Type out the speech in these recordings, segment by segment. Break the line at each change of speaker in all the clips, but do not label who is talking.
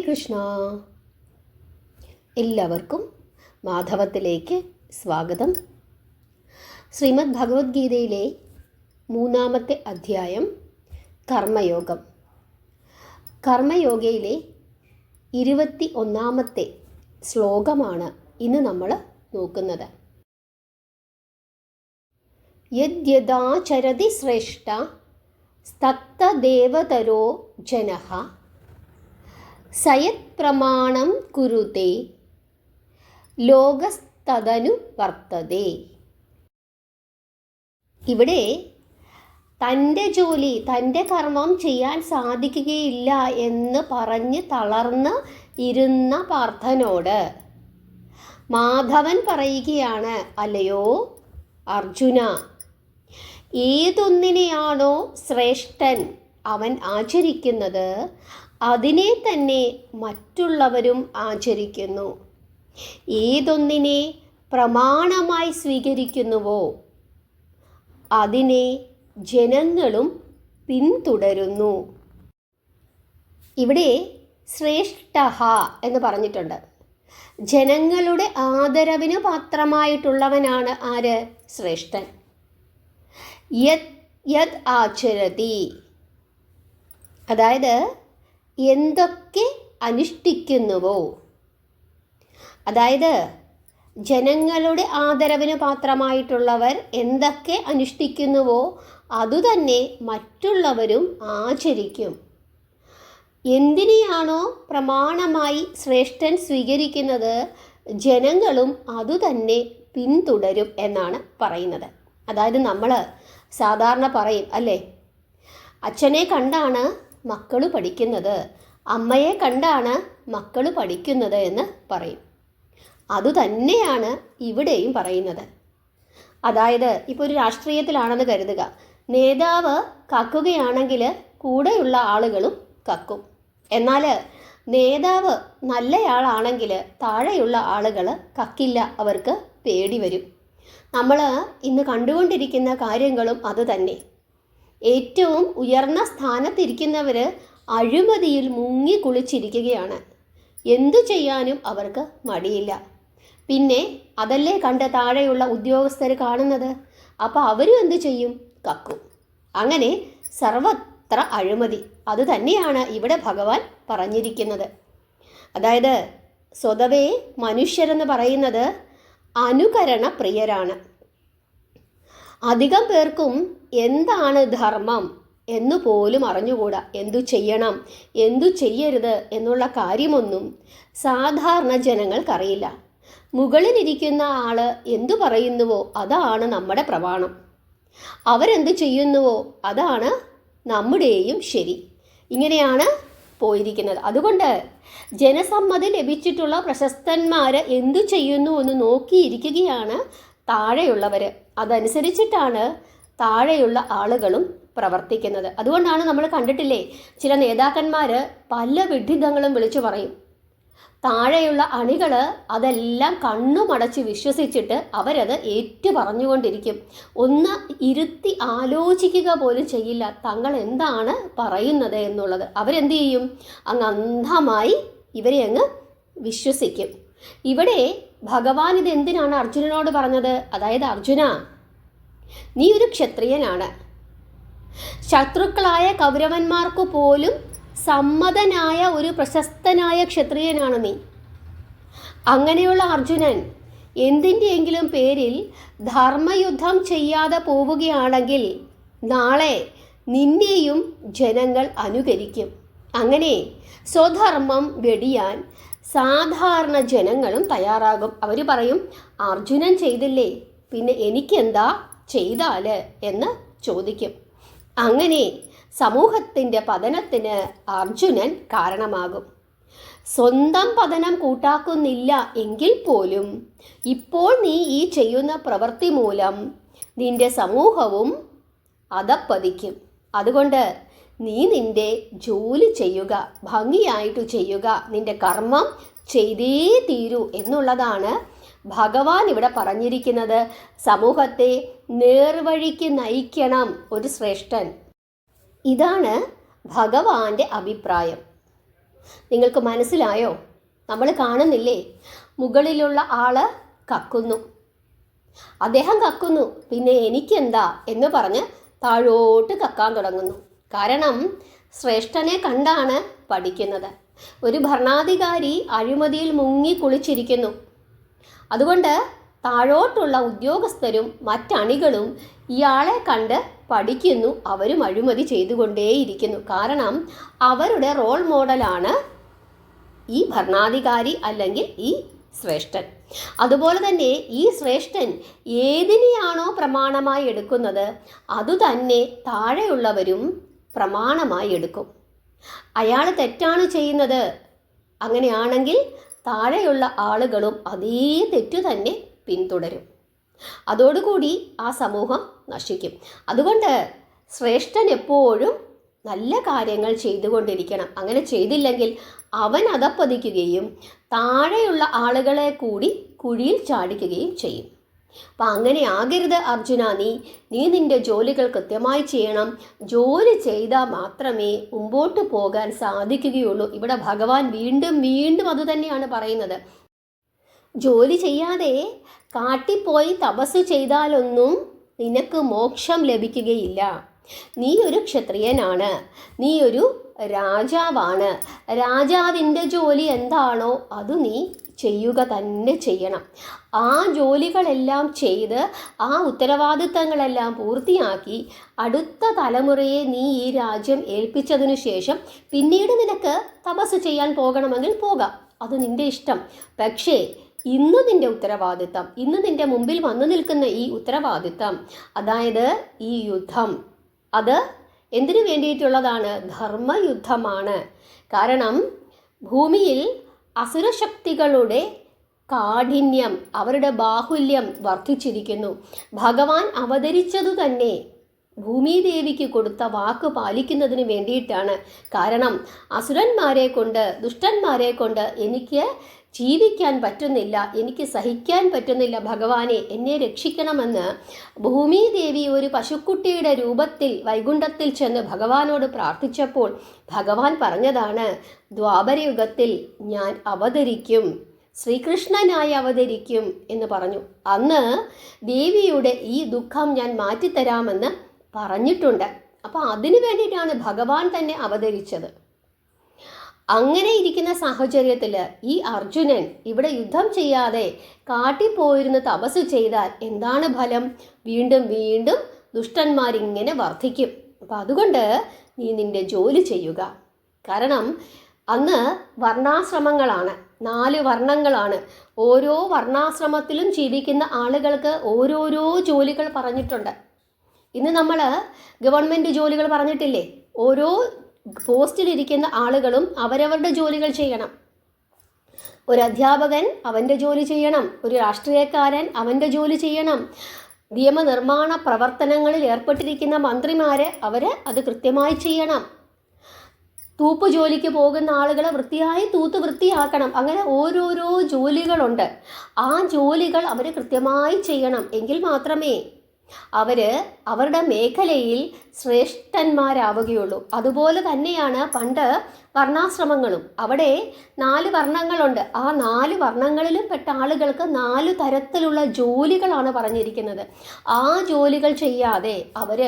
കൃഷ്ണ. എല്ലാവർക്കും മാധവത്തിലേക്ക് സ്വാഗതം. ശ്രീമദ് ഭഗവത്ഗീതയിലെ 3-ാമത്തെ അധ്യായം കർമ്മയോഗം. കർമ്മയോഗയിലെ 21-ാമത്തെ ശ്ലോകമാണ് ഇന്ന് നമ്മൾ നോക്കുന്നത്. യദ്യദാചരതി ശ്രേഷ്ഠ തത്തദേവതരോ ജനഃ സയത് പ്രമാണം കുരുതേ ലോകസ്തദനു വർത്തതേ. ഇവിടെ തൻ്റെ ജോലി, തൻ്റെ കർമ്മം ചെയ്യാൻ സാധിക്കുകയില്ല എന്ന് പറഞ്ഞ് തളർന്ന് ഇരുന്ന പാർത്ഥനോട് മാധവൻ പറയുകയാണ്, അല്ലയോ അർജുന, ഏതൊന്നിനെയാണോ ശ്രേഷ്ഠൻ അവൻ ആചരിക്കുന്നത് അതിനെ തന്നെ മറ്റുള്ളവരും ആചരിക്കുന്നു. ഏതൊന്നിനെ പ്രമാണമായി സ്വീകരിക്കുന്നുവോ അതിനെ ജനങ്ങളും പിന്തുടരുന്നു. ഇവിടെ ശ്രേഷ്ഠഃ എന്ന് പറഞ്ഞിട്ടുണ്ട്. ജനങ്ങളുടെ ആദരവിന് പാത്രമായിട്ടുള്ളവനാണ് ആര്? ശ്രേഷ്ഠൻ. യത് ആചരതി, അതായത് എന്തൊക്കെ അനുഷ്ഠിക്കുന്നുവോ, അതായത് ജനങ്ങളുടെ ആദരവിന് പാത്രമായിട്ടുള്ളവർ എന്തൊക്കെ അനുഷ്ഠിക്കുന്നുവോ അതുതന്നെ മറ്റുള്ളവരും ആചരിക്കും. എന്തിനെയാണോ പ്രമാണമായി ശ്രേഷ്ഠൻ സ്വീകരിക്കുന്നത് ജനങ്ങളും അതുതന്നെ പിന്തുടരും എന്നാണ് പറയുന്നത്. അതായത് നമ്മൾ സാധാരണ പറയും അല്ലേ, അച്ഛനെ കണ്ടാണ് മക്കൾ പഠിക്കുന്നത്, അമ്മയെ കണ്ടാണ് മക്കൾ പഠിക്കുന്നത് എന്ന് പറയും. അതുതന്നെയാണ് ഇവിടെയും പറയുന്നത്. അതായത് ഇപ്പോൾ ഒരു രാഷ്ട്രീയത്തിലാണെന്ന് കരുതുക, നേതാവ് കക്കുകയാണെങ്കിൽ കൂടെയുള്ള ആളുകളും കക്കും. എന്നാൽ നേതാവ് നല്ലയാളാണെങ്കിൽ താഴെയുള്ള ആളുകൾ കക്കില്ല, അവർക്ക് പേടി വരും. നമ്മൾ ഇന്ന് കണ്ടുകൊണ്ടിരിക്കുന്ന കാര്യങ്ങളും അതുതന്നെ. ഏറ്റവും ഉയർന്ന സ്ഥാനത്തിരിക്കുന്നവർ അഴിമതിയിൽ മുങ്ങി കുളിച്ചിരിക്കുകയാണ്. എന്തു ചെയ്യാനും അവർക്ക് മടിയില്ല. പിന്നെ അതല്ലേ കണ്ട് താഴെയുള്ള ഉദ്യോഗസ്ഥർ കാണുന്നത്. അപ്പോൾ അവരും എന്തു ചെയ്യും? കക്കും. അങ്ങനെ സർവത്ര അഴിമതി. അതുതന്നെയാണ് ഇവിടെ ഭഗവാൻ പറഞ്ഞിരിക്കുന്നത്. അതായത് സ്വതവേ മനുഷ്യരെന്ന് പറയുന്നത് അനുകരണ പ്രിയരാണ്. അധികം പേർക്കും എന്താണ് ധർമ്മം എന്നു പോലും അറിഞ്ഞുകൂടാ. എന്തു ചെയ്യണം, എന്തു ചെയ്യരുത് എന്നുള്ള കാര്യമൊന്നും സാധാരണ ജനങ്ങൾക്കറിയില്ല. മുകളിലിരിക്കുന്ന ആൾ എന്തു പറയുന്നുവോ അതാണ് നമ്മുടെ പ്രമാണം. അവരെന്ത് ചെയ്യുന്നുവോ അതാണ് നമ്മുടെയും ശരി. ഇങ്ങനെയാണ് പോയിരിക്കുന്നത്. അതുകൊണ്ട് ജനസമ്മതി ലഭിച്ചിട്ടുള്ള പ്രശസ്തന്മാർ എന്തു ചെയ്യുന്നു എന്ന് നോക്കിയിരിക്കുകയാണ് താഴെയുള്ളവർ. അതനുസരിച്ചിട്ടാണ് താഴെയുള്ള ആളുകളും പ്രവർത്തിക്കുന്നത്. അതുകൊണ്ടാണ് നമ്മൾ കണ്ടിട്ടില്ലേ, ചില നേതാക്കന്മാർ പല വിഡ്ഢിതങ്ങളും വിളിച്ചു പറയും. താഴെയുള്ള അണികൾ അതെല്ലാം കണ്ണുമടച്ച് വിശ്വസിച്ചിട്ട് അവരത് ഏറ്റു പറഞ്ഞുകൊണ്ടിരിക്കും. ഒന്ന് ഇരുത്തി ആലോചിക്കുക പോലും ചെയ്യില്ല തങ്ങൾ എന്താണ് പറയുന്നത് എന്നുള്ളത്. അവരെന്ത് ചെയ്യും? അങ്ങ് അന്ധമായി ഇവരെ അങ്ങ് വിശ്വസിക്കും. ഇവിടെ ഭഗവാൻ ഇത് എന്തിനാണ് അർജുനനോട് പറഞ്ഞത്? അതായത് അർജുന, നീ ഒരു ക്ഷത്രിയനാണ്. ശത്രുക്കളായ കൗരവന്മാർക്ക് പോലും സമ്മതനായ ഒരു പ്രശസ്തനായ ക്ഷത്രിയനാണ് നീ. അങ്ങനെയുള്ള അർജുനൻ എന്തിൻ്റെയെങ്കിലും പേരിൽ ധർമ്മയുദ്ധം ചെയ്യാതെ പോവുകയാണെങ്കിൽ നാളെ നിന്നെയും ജനങ്ങൾ അനുകരിക്കും. അങ്ങനെ സ്വധർമ്മം വെടിയാൻ സാധാരണ ജനങ്ങളും തയ്യാറാകും. അവർ പറയും, അർജുനൻ ചെയ്തില്ലേ, പിന്നെ എനിക്കെന്താ ചെയ്താൽ എന്ന് ചോദിക്കും. അങ്ങനെ സമൂഹത്തിൻ്റെ പതനത്തിന് അർജുനൻ കാരണമാകും. സ്വന്തം പതനം കൂട്ടാക്കുന്നില്ല എങ്കിൽ പോലും ഇപ്പോൾ നീ ഈ ചെയ്യുന്ന പ്രവൃത്തി മൂലം നിന്റെ സമൂഹവും അധപ്പതിക്കും. അതുകൊണ്ട് നീ നിന്റെ ജോലി ചെയ്യുക, ഭംഗിയായിട്ട് ചെയ്യുക, നിന്റെ കർമ്മം ചെയ്തേ തീരൂ എന്നുള്ളതാണ് ഭഗവാൻ ഇവിടെ പറഞ്ഞിരിക്കുന്നത്. സമൂഹത്തെ നേർവഴിക്ക് നയിക്കണം ഒരു ശ്രേഷ്ഠൻ. ഇതാണ് ഭഗവാന്റെ അഭിപ്രായം. നിങ്ങൾക്ക് മനസ്സിലായോ? നമ്മൾ കാണുന്നില്ലേ, മുകളിലുള്ള ആള് കക്കുന്നു, അദ്ദേഹം കക്കുന്നു, പിന്നെ എനിക്കെന്താ എന്ന് പറഞ്ഞ് താഴോട്ട് കക്കാൻ തുടങ്ങുന്നു. കാരണം ശ്രേഷ്ഠനെ കണ്ടാണ് പഠിക്കുന്നത്. ഒരു ഭരണാധികാരി അഴിമതിയിൽ മുങ്ങി കുളിച്ചിരിക്കുന്നു. അതുകൊണ്ട് താഴോട്ടുള്ള ഉദ്യോഗസ്ഥരും മറ്റണികളും ഇയാളെ കണ്ട് പഠിക്കുന്നു. അവരും അഴിമതി ചെയ്തുകൊണ്ടേയിരിക്കുന്നു. കാരണം അവരുടെ റോൾ മോഡലാണ് ഈ ഭരണാധികാരി അല്ലെങ്കിൽ ഈ ശ്രേഷ്ഠൻ. അതുപോലെ തന്നെ ഈ ശ്രേഷ്ഠൻ ഏതിനെയാണോ പ്രമാണമായി എടുക്കുന്നത് അതുതന്നെ താഴെയുള്ളവരും പ്രമാണമായി എടുക്കും. അയാൾ തെറ്റാണ് ചെയ്യുന്നത്, അങ്ങനെയാണെങ്കിൽ താഴെയുള്ള ആളുകളും അതേ തെറ്റു തന്നെ പിന്തുടരും. അതോടുകൂടി ആ സമൂഹം നശിക്കും. അതുകൊണ്ട് ശ്രേഷ്ഠൻ എപ്പോഴും നല്ല കാര്യങ്ങൾ ചെയ്തുകൊണ്ടിരിക്കണം. അങ്ങനെ ചെയ്തില്ലെങ്കിൽ അവൻ അധപ്പതിക്കുകയും താഴെയുള്ള ആളുകളെ കൂടി കുഴിയിൽ ചാടിക്കുകയും ചെയ്യും. അപ്പം അങ്ങനെ ആകരുത് അർജുന. നീ നിൻ്റെ ജോലികൾ കൃത്യമായി ചെയ്യണം. ജോലി ചെയ്താൽ മാത്രമേ മുമ്പോട്ട് പോകാൻ സാധിക്കുകയുള്ളൂ. ഇവിടെ ഭഗവാൻ വീണ്ടും വീണ്ടും അതുതന്നെയാണ് പറയുന്നത്. ജോലി ചെയ്യാതെ കാട്ടിപ്പോയി തപസ് ചെയ്താലൊന്നും നിനക്ക് മോക്ഷം ലഭിക്കുകയില്ല. നീ ഒരു ക്ഷത്രിയനാണ്, നീ ഒരു രാജാവാണ്. രാജാവിൻ്റെ ജോലി എന്താണോ അത് നീ ചെയ്യുക തന്നെ ചെയ്യണം. ആ ജോലികളെല്ലാം ചെയ്ത് ആ ഉത്തരവാദിത്തങ്ങളെല്ലാം പൂർത്തിയാക്കി അടുത്ത തലമുറയെ നീ ഈ രാജ്യം ഏൽപ്പിച്ചതിനു ശേഷം പിന്നീട് നിനക്ക് തപസ് ചെയ്യാൻ പോകണമെങ്കിൽ പോകാം, അത് നിൻ്റെ ഇഷ്ടം. പക്ഷേ ഇന്ന് നിൻ്റെ ഉത്തരവാദിത്തം, ഇന്ന് നിൻ്റെ മുമ്പിൽ വന്നു നിൽക്കുന്ന ഈ ഉത്തരവാദിത്തം, അതായത് ഈ യുദ്ധം, അത് എന്തിനു വേണ്ടിയിട്ടുള്ളതാണ്? ധർമ്മയുദ്ധമാണ്. കാരണം ഭൂമിയിൽ അസുരശക്തികളുടെ കാഠിന്യം, അവരുടെ ബാഹുല്യം വർദ്ധിച്ചിരിക്കുന്നു. ഭഗവാൻ അവതരിച്ചതു തന്നെ ഭൂമിദേവിക്ക് കൊടുത്ത വാക്ക് പാലിക്കുന്നതിന് വേണ്ടിയിട്ടാണ്. കാരണം അസുരന്മാരെ കൊണ്ട്, ദുഷ്ടന്മാരെ കൊണ്ട് എനിക്ക് ജീവിക്കാൻ പറ്റുന്നില്ല, എനിക്ക് സഹിക്കാൻ പറ്റുന്നില്ല, ഭഗവാനെ എന്നെ രക്ഷിക്കണമെന്ന് ഭൂമിദേവി ഒരു പശുക്കുട്ടിയുടെ രൂപത്തിൽ വൈകുണ്ഠത്തിൽ ചെന്ന് ഭഗവാനോട് പ്രാർത്ഥിച്ചപ്പോൾ ഭഗവാൻ പറഞ്ഞതാണ്, ദ്വാപരയുഗത്തിൽ ഞാൻ അവതരിക്കും, ശ്രീകൃഷ്ണനായി അവതരിക്കും എന്ന് പറഞ്ഞു. അന്ന് ദേവിയുടെ ഈ ദുഃഖം ഞാൻ മാറ്റിത്തരാമെന്ന് പറഞ്ഞിട്ടുണ്ട്. അപ്പോൾ അതിനു വേണ്ടിയിട്ടാണ് ഭഗവാൻ തന്നെ അവതരിച്ചത്. അങ്ങനെ ഇരിക്കുന്ന സാഹചര്യത്തിൽ ഈ അർജുനൻ ഇവിടെ യുദ്ധം ചെയ്യാതെ കാട്ടിപ്പോയിരുന്ന് തപസ് ചെയ്താൽ എന്താണ് ഫലം? വീണ്ടും വീണ്ടും ദുഷ്ടന്മാരിങ്ങനെ വർദ്ധിക്കും. അപ്പം അതുകൊണ്ട് നീ നിൻ്റെ ജോലി ചെയ്യുക. കാരണം അന്ന് വർണ്ണാശ്രമങ്ങളാണ്, 4 വർണ്ണങ്ങളാണ്. ഓരോ വർണ്ണാശ്രമത്തിലും ജീവിക്കുന്ന ആളുകൾക്ക് ഓരോരോ ജോലികൾ പറഞ്ഞിട്ടുണ്ട്. ഇന്ന് നമ്മൾ ഗവൺമെൻറ് ജോലികൾ പറഞ്ഞിട്ടില്ലേ? ഓരോ പോസ്റ്റിലിരിക്കുന്ന ആളുകളും അവരവരുടെ ജോലികൾ ചെയ്യണം. ഒരു അധ്യാപകൻ അവൻ്റെ ജോലി ചെയ്യണം, ഒരു രാഷ്ട്രീയക്കാരൻ അവൻ്റെ ജോലി ചെയ്യണം, നിയമനിർമ്മാണ പ്രവർത്തനങ്ങളിൽ ഏർപ്പെട്ടിരിക്കുന്ന മന്ത്രിമാർ അവർ അത് കൃത്യമായി ചെയ്യണം. തൂപ്പ് ജോലിക്ക് പോകുന്ന ആളുകൾ വൃത്തിയായി തൂത്ത് വൃത്തിയാക്കണം. അങ്ങനെ ഓരോരോ ജോലികളുണ്ട്. ആ ജോലികൾ അവർ കൃത്യമായി ചെയ്യണം. എങ്കിൽ മാത്രമേ അവർ അവരുടെ മേഖലയിൽ ശ്രേഷ്ഠന്മാരാവുകയുള്ളൂ. അതുപോലെ തന്നെയാണ് പണ്ട് വർണ്ണാശ്രമങ്ങളും. അവിടെ 4 വർണ്ണങ്ങളുണ്ട്. ആ 4 വർണ്ണങ്ങളിലും പെട്ട ആളുകൾക്ക് 4 തരത്തിലുള്ള ജോലികളാണ് പറഞ്ഞിരിക്കുന്നത്. ആ ജോലികൾ ചെയ്യാതെ അവർ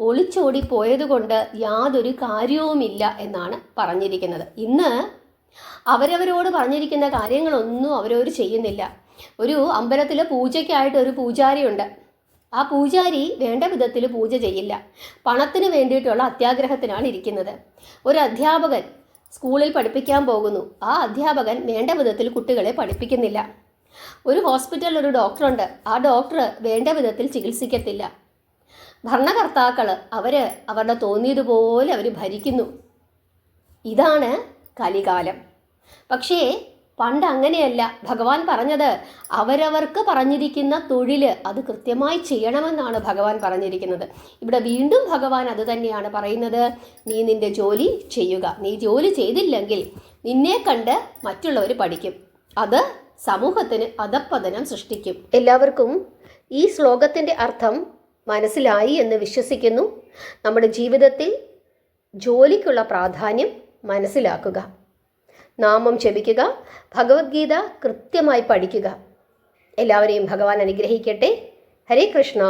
ഒളിച്ചോടിപ്പോയതുകൊണ്ട് യാതൊരു കാര്യവുമില്ല എന്നാണ് പറഞ്ഞിരിക്കുന്നത്. ഇന്ന് അവരവരോട് പറഞ്ഞിരിക്കുന്ന കാര്യങ്ങളൊന്നും അവരവർ ചെയ്യുന്നില്ല. ഒരു അമ്പലത്തിൽ പൂജയ്ക്കായിട്ട് ഒരു പൂജാരിയുണ്ട്. ആ പൂജാരി വേണ്ട വിധത്തിൽ പൂജ ചെയ്യില്ല. പണത്തിന് വേണ്ടിയിട്ടുള്ള അത്യാഗ്രഹത്തിനാണ് ഇരിക്കുന്നത്. ഒരു അധ്യാപകൻ സ്കൂളിൽ പഠിപ്പിക്കാൻ പോകുന്നു. ആ അധ്യാപകൻ വേണ്ട വിധത്തിൽ കുട്ടികളെ പഠിപ്പിക്കുന്നില്ല. ഒരു ഹോസ്പിറ്റലിൽ ഒരു ഡോക്ടറുണ്ട്. ആ ഡോക്ടർ വേണ്ട വിധത്തിൽ ചികിത്സിക്കത്തില്ല. ഭരണകർത്താക്കൾ അവരുടെ തോന്നിയതുപോലെ അവർ ഭരിക്കുന്നു. ഇതാണ് കലികാലം. പക്ഷേ പണ്ട് അങ്ങനെയല്ല. ഭഗവാൻ പറഞ്ഞത് അവരവർക്ക് പറഞ്ഞിരിക്കുന്ന തൊഴിൽ അത് കൃത്യമായി ചെയ്യണമെന്നാണ് ഭഗവാൻ പറഞ്ഞിരിക്കുന്നത്. ഇവിടെ വീണ്ടും ഭഗവാൻ അത് തന്നെയാണ് പറയുന്നത്. നീ നിൻ്റെ ജോലി ചെയ്യുക. നീ ജോലി ചെയ്തില്ലെങ്കിൽ നിന്നെ കണ്ട് മറ്റുള്ളവർ പഠിക്കും. അത് സമൂഹത്തിന് അധപ്പതനം സൃഷ്ടിക്കും. എല്ലാവർക്കും ഈ ശ്ലോകത്തിൻ്റെ അർത്ഥം മനസ്സിലായി എന്ന് വിശ്വസിക്കുന്നു. നമ്മുടെ ജീവിതത്തിൽ ജോലിക്കുള്ള പ്രാധാന്യം മനസ്സിലാക്കുക. നാമം ജപിക്കുക, ഭഗവത്ഗീത കൃത്യമായി പഠിക്കുക. എല്ലാവരെയും ഭഗവാൻ അനുഗ്രഹിക്കട്ടെ. ഹരേ കൃഷ്ണ.